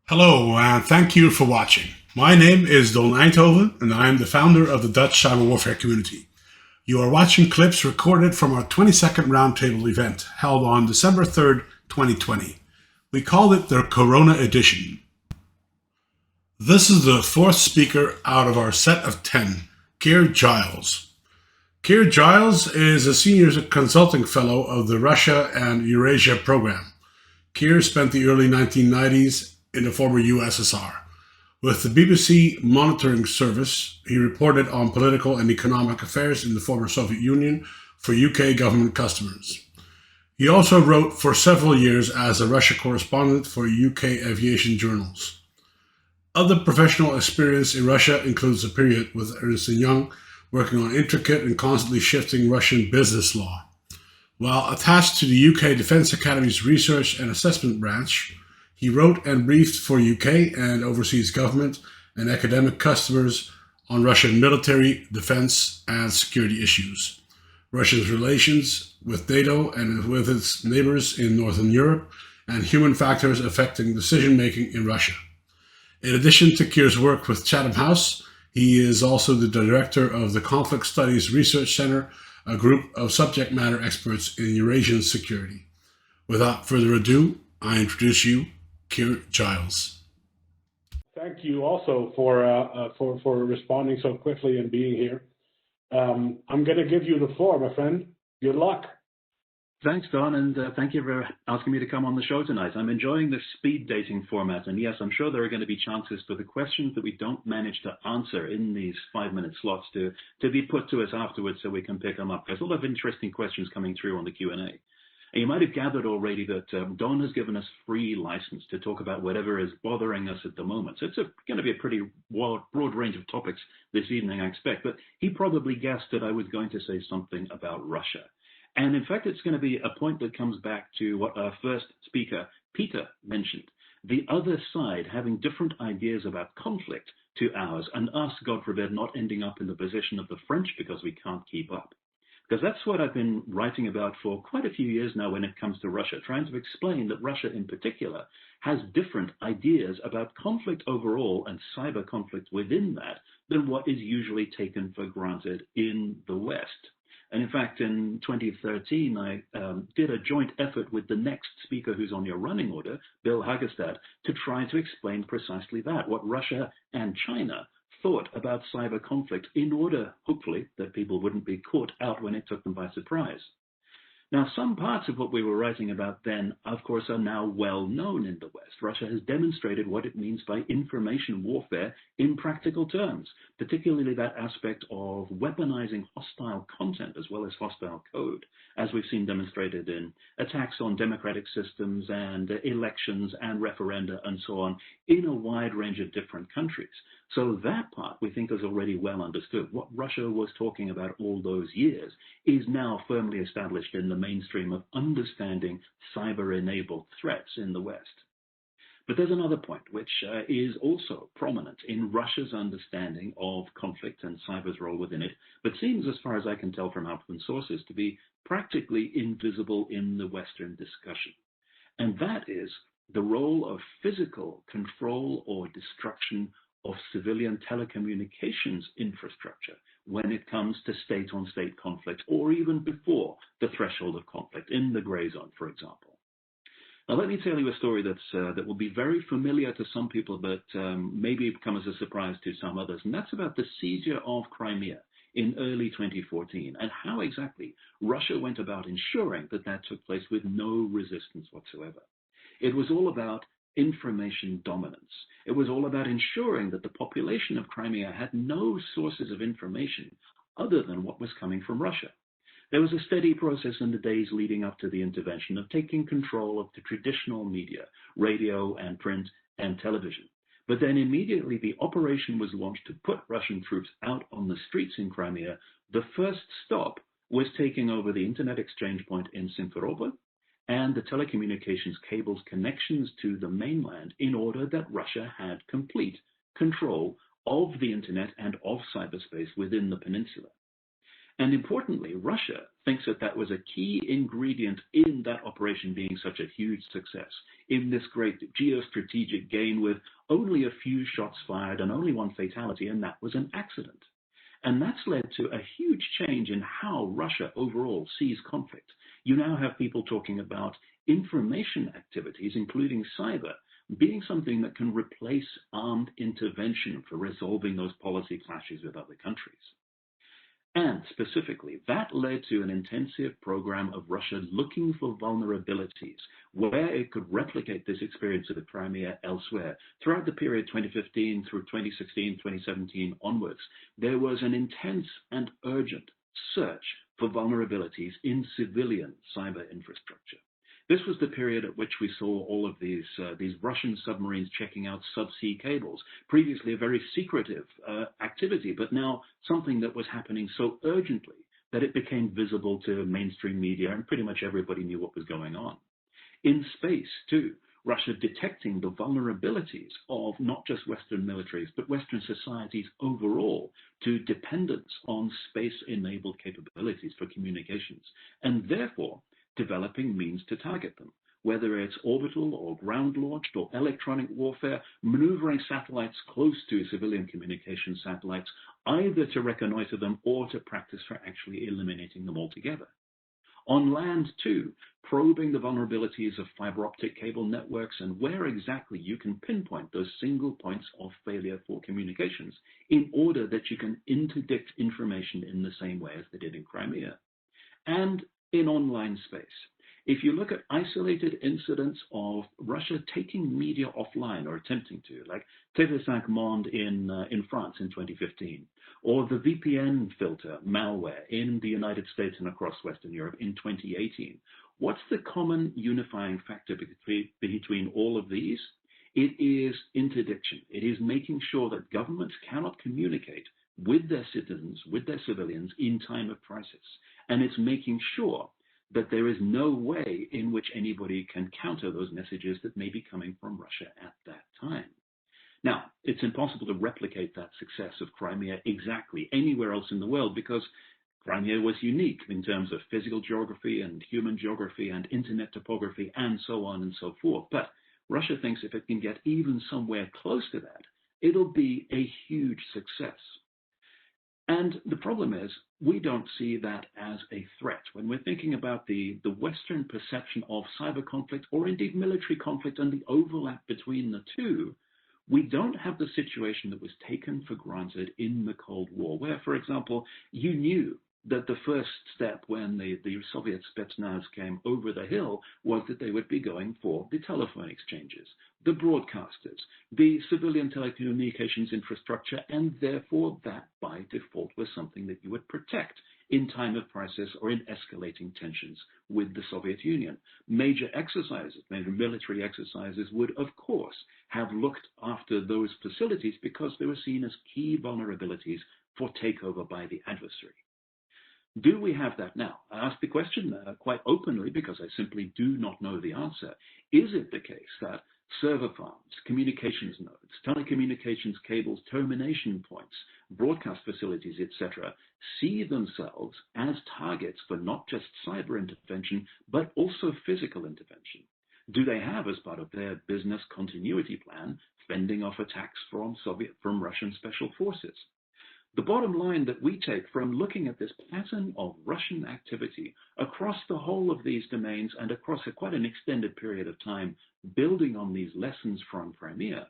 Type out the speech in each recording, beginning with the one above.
Hello, and thank you for watching. My name is Don Eindhoven, and I am the founder of the Dutch cyber warfare community. You are watching clips recorded from our 22nd Roundtable event held on December 3rd, 2020. We called it the Corona Edition. This is the fourth speaker out of our set of 10, Keir Giles. Keir Giles is a senior consulting fellow of the Russia and Eurasia program. Keir spent the early 1990s in the former USSR. With the BBC monitoring service, he reported on political and economic affairs in the former Soviet Union for UK government customers. He also wrote for several years as a Russia correspondent for UK aviation journals. Other professional experience in Russia includes a period with Ernst & Young, working on intricate and constantly shifting Russian business law. While attached to the UK Defence Academy's Research and Assessment Branch, he wrote and briefed for UK and overseas government and academic customers on Russian military, defense, and security issues, Russia's relations with NATO and with its neighbors in Northern Europe, and human factors affecting decision-making in Russia. In addition to Keir's work with Chatham House, he is also the director of the Conflict Studies Research Center, a group of subject matter experts in Eurasian security. Without further ado, I introduce you, Keir Giles. Thank you also for responding so quickly and being here. I'm going to give you the floor, my friend. Good luck. Thanks, Don, and thank you for asking me to come on the show tonight. I'm enjoying the speed dating format, and yes, I'm sure there are going to be chances for the questions that we don't manage to answer in these 5-minute slots to be put to us afterwards so we can pick them up. There's a lot of interesting questions coming through on the Q&A. And you might have gathered already that Don has given us free license to talk about whatever is bothering us at the moment. So it's going to be a pretty broad range of topics this evening, I expect. But he probably guessed that I was going to say something about Russia. And in fact, it's going to be a point that comes back to what our first speaker, Peter, mentioned. The other side having different ideas about conflict to ours, and us, God forbid, not ending up in the position of the French because we can't keep up. Because that's what I've been writing about for quite a few years now when it comes to Russia, trying to explain that Russia in particular has different ideas about conflict overall and cyber conflict within that than what is usually taken for granted in the West. And in fact, in 2013, I did a joint effort with the next speaker who's on your running order, Bill Hagestad, to try to explain precisely that, what Russia and China thought about cyber conflict in order, hopefully, that people wouldn't be caught out when it took them by surprise. Now, some parts of what we were writing about then, of course, are now well known in the West. Russia has demonstrated what it means by information warfare in practical terms, particularly that aspect of weaponizing hostile content as well as hostile code, as we've seen demonstrated in attacks on democratic systems and elections and referenda and so on in a wide range of different countries. So that part we think is already well understood. What Russia was talking about all those years is now firmly established in the mainstream of understanding cyber-enabled threats in the West. But there's another point which is also prominent in Russia's understanding of conflict and cyber's role within it, but seems, as far as I can tell from open sources, to be practically invisible in the Western discussion. And that is the role of physical control or destruction of civilian telecommunications infrastructure when it comes to state-on-state conflict, or even before the threshold of conflict, in the gray zone, for example. Now, let me tell you a story that will be very familiar to some people, but maybe come as a surprise to some others, and that's about the seizure of Crimea in early 2014, and how exactly Russia went about ensuring that that took place with no resistance whatsoever. It was all about information dominance. It was all about ensuring that the population of Crimea had no sources of information other than what was coming from Russia. There was a steady process in the days leading up to the intervention of taking control of the traditional media, radio and print and television. But then immediately the operation was launched to put Russian troops out on the streets in Crimea. The first stop was taking over the internet exchange point in Simferopol and the telecommunications cables connections to the mainland in order that Russia had complete control of the internet and of cyberspace within the peninsula. And importantly, Russia thinks that that was a key ingredient in that operation being such a huge success, in this great geostrategic gain with only a few shots fired and only one fatality, and that was an accident. And that's led to a huge change in how Russia overall sees conflict. You now have people talking about information activities, including cyber, being something that can replace armed intervention for resolving those policy clashes with other countries. And specifically, that led to an intensive program of Russia looking for vulnerabilities where it could replicate this experience of the Crimea elsewhere. Throughout the period 2015 through 2016, 2017 onwards, there was an intense and urgent search for vulnerabilities in civilian cyber infrastructure. This was the period at which we saw all of these Russian submarines checking out subsea cables, previously a very secretive activity, but now something that was happening so urgently that it became visible to mainstream media and pretty much everybody knew what was going on. In space, too, Russia detecting the vulnerabilities of not just Western militaries, but Western societies overall to dependence on space-enabled capabilities for communications, and therefore developing means to target them, whether it's orbital or ground-launched or electronic warfare, maneuvering satellites close to civilian communication satellites, either to reconnoiter them or to practice for actually eliminating them altogether. On land, too, probing the vulnerabilities of fiber optic cable networks and where exactly you can pinpoint those single points of failure for communications in order that you can interdict information in the same way as they did in Crimea. And in online space, if you look at isolated incidents of Russia taking media offline or attempting to, like TV5 Monde in France in 2015, or the VPN filter malware in the United States and across Western Europe in 2018, what's the common unifying factor between all of these? It is interdiction. It is making sure that governments cannot communicate with their citizens, with their civilians in time of crisis. And it's making sure that there is no way in which anybody can counter those messages that may be coming from Russia at that time. Now, it's impossible to replicate that success of Crimea exactly anywhere else in the world because Crimea was unique in terms of physical geography and human geography and internet topography and so on and so forth. But Russia thinks if it can get even somewhere close to that, it'll be a huge success. And the problem is, we don't see that as a threat. When we're thinking about the Western perception of cyber conflict or indeed military conflict and the overlap between the two, we don't have the situation that was taken for granted in the Cold War, where, for example, you knew that the first step when the Soviet Spetsnaz came over the hill was that they would be going for the telephone exchanges, the broadcasters, the civilian telecommunications infrastructure, and therefore that by default was something that you would protect in time of crisis or in escalating tensions with the Soviet Union. Major exercises, major military exercises would, of course, have looked after those facilities because they were seen as key vulnerabilities for takeover by the adversary. Do we have that now? I ask the question quite openly because I simply do not know the answer. Is it the case that server farms, communications nodes, telecommunications cables, termination points, broadcast facilities, etc., see themselves as targets for not just cyber intervention, but also physical intervention? Do they have, as part of their business continuity plan, fending off attacks from Russian special forces? The bottom line that we take from looking at this pattern of Russian activity across the whole of these domains and across quite an extended period of time, building on these lessons from Crimea,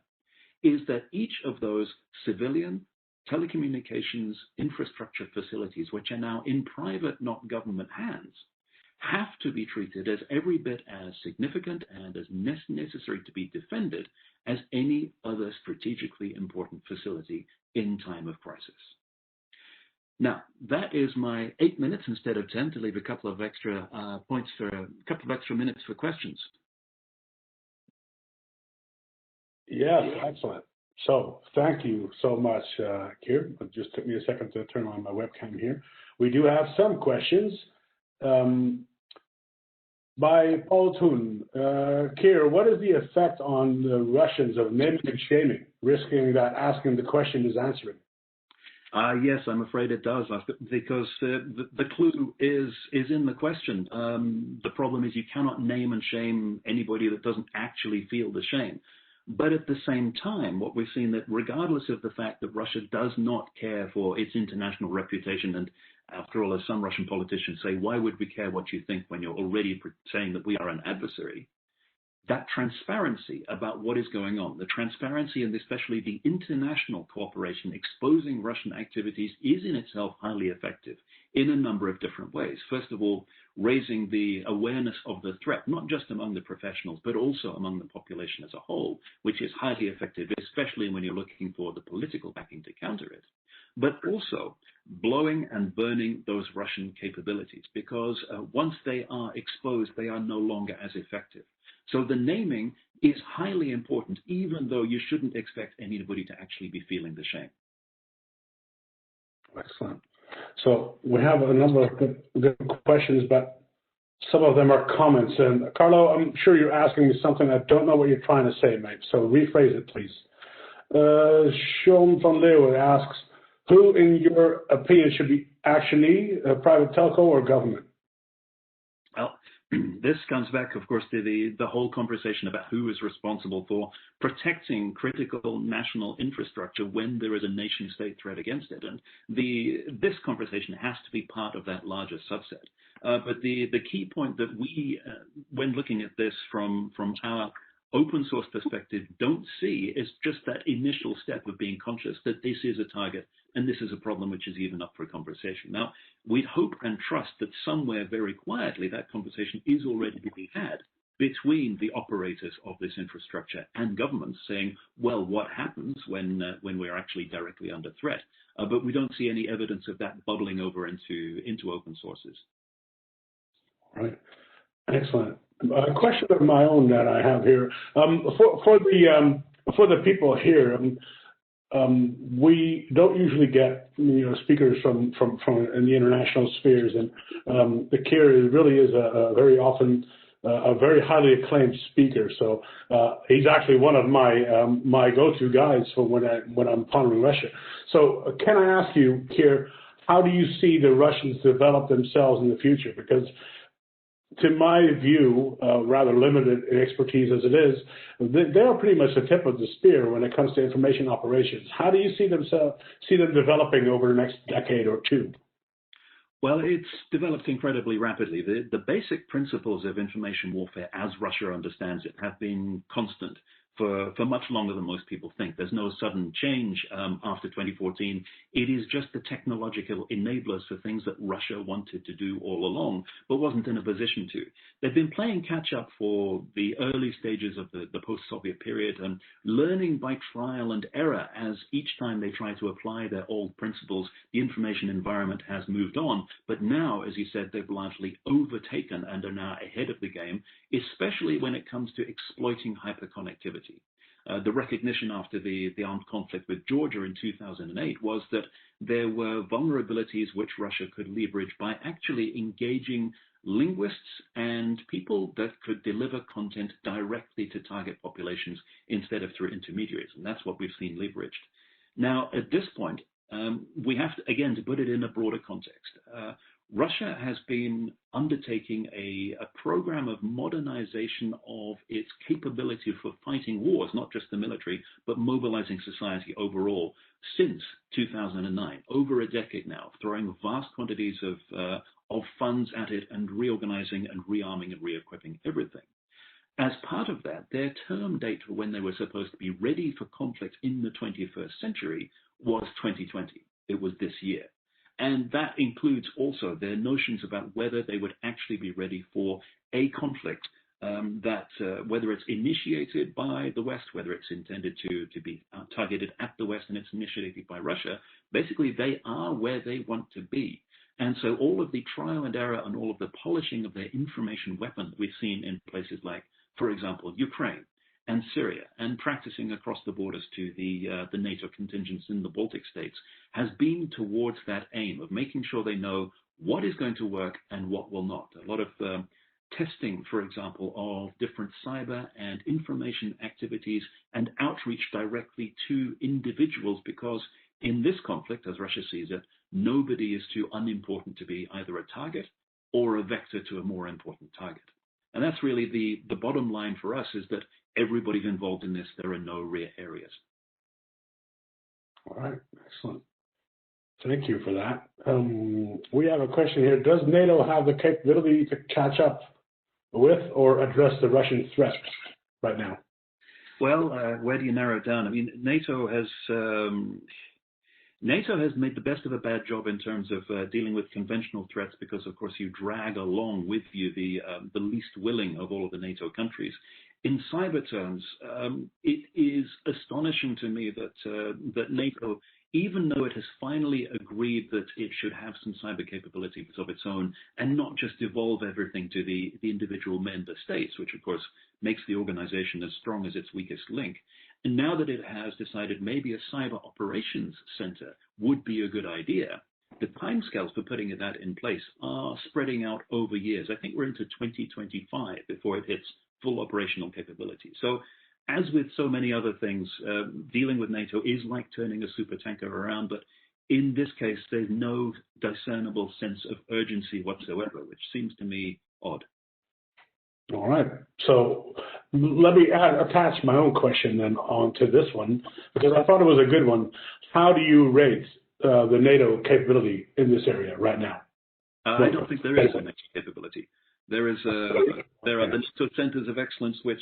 is that each of those civilian telecommunications infrastructure facilities, which are now in private, not government hands, have to be treated as every bit as significant and as necessary to be defended as any other strategically important facility in time of crisis. Now, that is my 8 minutes instead of 10 to leave a couple of extra minutes for questions. Yes, excellent. So thank you so much, Keir. It just took me a second to turn on my webcam here. We do have some questions. By Paul Toon. Keir, what is the effect on the Russians of naming and shaming, risking that asking the question is answering? Yes, I'm afraid it does, because the clue is in the question. The problem is you cannot name and shame anybody that doesn't actually feel the shame. But at the same time, what we've seen that regardless of the fact that Russia does not care for its international reputation, and after all, as some Russian politicians say, why would we care what you think when you're already saying that we are an adversary? That transparency about what is going on, the transparency and especially the international cooperation exposing Russian activities is in itself highly effective in a number of different ways. First of all, raising the awareness of the threat, not just among the professionals, but also among the population as a whole, which is highly effective, especially when you're looking for the political backing to counter it. But also blowing and burning those Russian capabilities, because once they are exposed, they are no longer as effective. So the naming is highly important, even though you shouldn't expect anybody to actually be feeling the shame. Excellent. So we have a number of good questions, but some of them are comments. And Carlo, I'm sure you're asking me something. I don't know what you're trying to say, mate. So rephrase it, please. Sean van Leeuwen asks, who, in your opinion, should be actionee, private telco or government? Well, this comes back, of course, to the whole conversation about who is responsible for protecting critical national infrastructure when there is a nation-state threat against it. And this conversation has to be part of that larger subset. But the key point that we, when looking at this from our open source perspective, don't see is just that initial step of being conscious that this is a target and this is a problem which is even up for conversation. Now, we'd hope and trust that somewhere very quietly that conversation is already being had between the operators of this infrastructure and governments saying, well, what happens when we're actually directly under threat? But we don't see any evidence of that bubbling over into open sources. Right. Excellent. A question of my own that I have here. For the people here, we don't usually get speakers from in the international spheres, and the Keir really is a very often a very highly acclaimed speaker. So he's actually one of my go-to guys for when I'm pondering Russia. So can I ask you, Keir, how do you see the Russians develop themselves in the future? Because to my view, rather limited in expertise as it is, they are pretty much the tip of the spear when it comes to information operations. How do you see them developing over the next decade or two? Well, it's developed incredibly rapidly. The basic principles of information warfare, as Russia understands it, have been constant for much longer than most people think. There's no sudden change after 2014. It is just the technological enablers for things that Russia wanted to do all along, but wasn't in a position to. They've been playing catch up for the early stages of the post-Soviet period and learning by trial and error as each time they try to apply their old principles, the information environment has moved on. But now, as you said, they've largely overtaken and are now ahead of the game, especially when it comes to exploiting hyperconnectivity. The recognition after the armed conflict with Georgia in 2008 was that there were vulnerabilities which Russia could leverage by actually engaging linguists and people that could deliver content directly to target populations instead of through intermediaries. And that's what we've seen leveraged. Now, at this point, we have to, again, to put it in a broader context, Russia has been undertaking a program of modernization of its capability for fighting wars, not just the military, but mobilizing society overall since 2009, over a decade now, throwing vast quantities of funds at it and reorganizing and rearming and re-equipping everything. As part of that, their term date for when they were supposed to be ready for conflict in the 21st century was 2020. It was this year. And that includes also their notions about whether they would actually be ready for a conflict that, whether it's initiated by the West, whether it's intended to be targeted at the West and it's initiated by Russia, basically they are where they want to be. And so all of the trial and error and all of the polishing of their information weapon we've seen in places like, for example, Ukraine and Syria, and practicing across the borders to the NATO contingents in the Baltic states, has been towards that aim of making sure they know what is going to work and what will not. A lot of testing, for example, of different cyber and information activities and outreach directly to individuals, because in this conflict, as Russia sees it, nobody is too unimportant to be either a target or a vector to a more important target. And that's really the bottom line for us, is that everybody's involved in this. There are no rear areas. All right, excellent. Thank you for that. We have a question here. Does NATO have the capability to catch up with or address the Russian threat right now? Well, where do you narrow it down? I mean, NATO has made the best of a bad job in terms of dealing with conventional threats, because, of course, you drag along with you the least willing of all of the NATO countries. In cyber terms, it is astonishing to me that NATO, even though it has finally agreed that it should have some cyber capabilities of its own and not just devolve everything to the individual member states, which of course makes the organization as strong as its weakest link. And now that it has decided maybe a cyber operations center would be a good idea, the timescales for putting that in place are spreading out over years. I think we're into 2025 before it hits full operational capability. So as with so many other things, dealing with NATO is like turning a supertanker around, but in this case, there's no discernible sense of urgency whatsoever, which seems to me odd. All right. So let me attach my own question then onto this one, because I thought it was a good one. How do you rate the NATO capability in this area right now? I don't think there is a NATO capability. There are the NATO centers of excellence which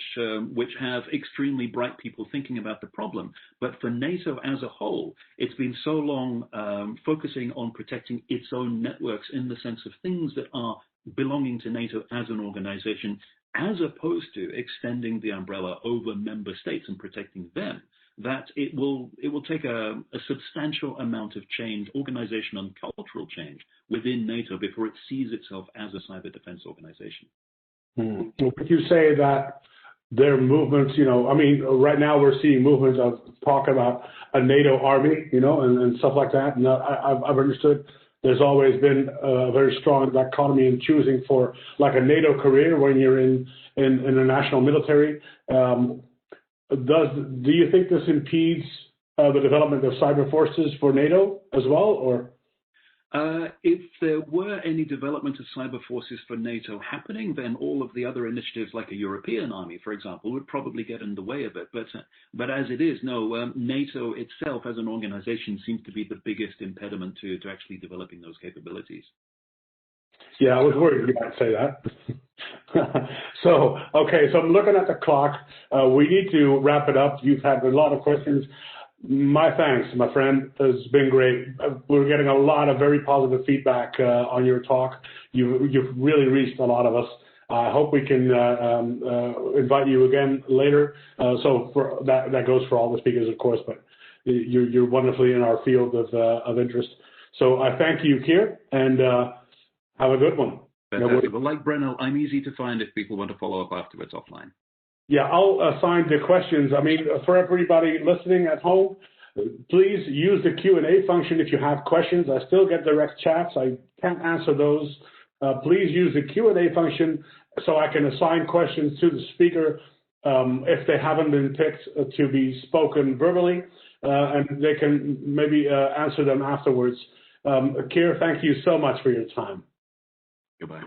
have extremely bright people thinking about the problem. But for NATO as a whole, it's been so long focusing on protecting its own networks in the sense of things that are belonging to NATO as an organization, as opposed to extending the umbrella over member states and protecting them, that it will take a substantial amount of change, organizational and cultural change within NATO before it sees itself as a cyber defense organization. Well, could you say that there are movements, I mean, right now we're seeing movements of talk about a NATO army, and stuff like that. And I've understood there's always been a very strong dichotomy in choosing for like a NATO career when you're in a national military. Do you think this impedes the development of cyber forces for NATO as well, or? If there were any development of cyber forces for NATO happening, then all of the other initiatives, like a European army, for example, would probably get in the way of it. But as it is, no, NATO itself as an organization seems to be the biggest impediment to actually developing those capabilities. Yeah, I was worried you might say that. So I'm looking at the clock. We need to wrap it up. You've had a lot of questions. My thanks, my friend. It's been great. We're getting a lot of very positive feedback on your talk. You've really reached a lot of us. I hope we can invite you again later. So that goes for all the speakers, of course, but you're wonderfully in our field of interest. So I thank you, Keir, and have a good one. Fantastic. Well, like Breno, I'm easy to find if people want to follow up afterwards offline. Yeah, I'll assign the questions. I mean, for everybody listening at home, please use the Q&A function if you have questions. I still get direct chats. I can't answer those. Please use the Q&A function so I can assign questions to the speaker if they haven't been picked to be spoken verbally, and they can maybe answer them afterwards. Keir, thank you so much for your time. Goodbye.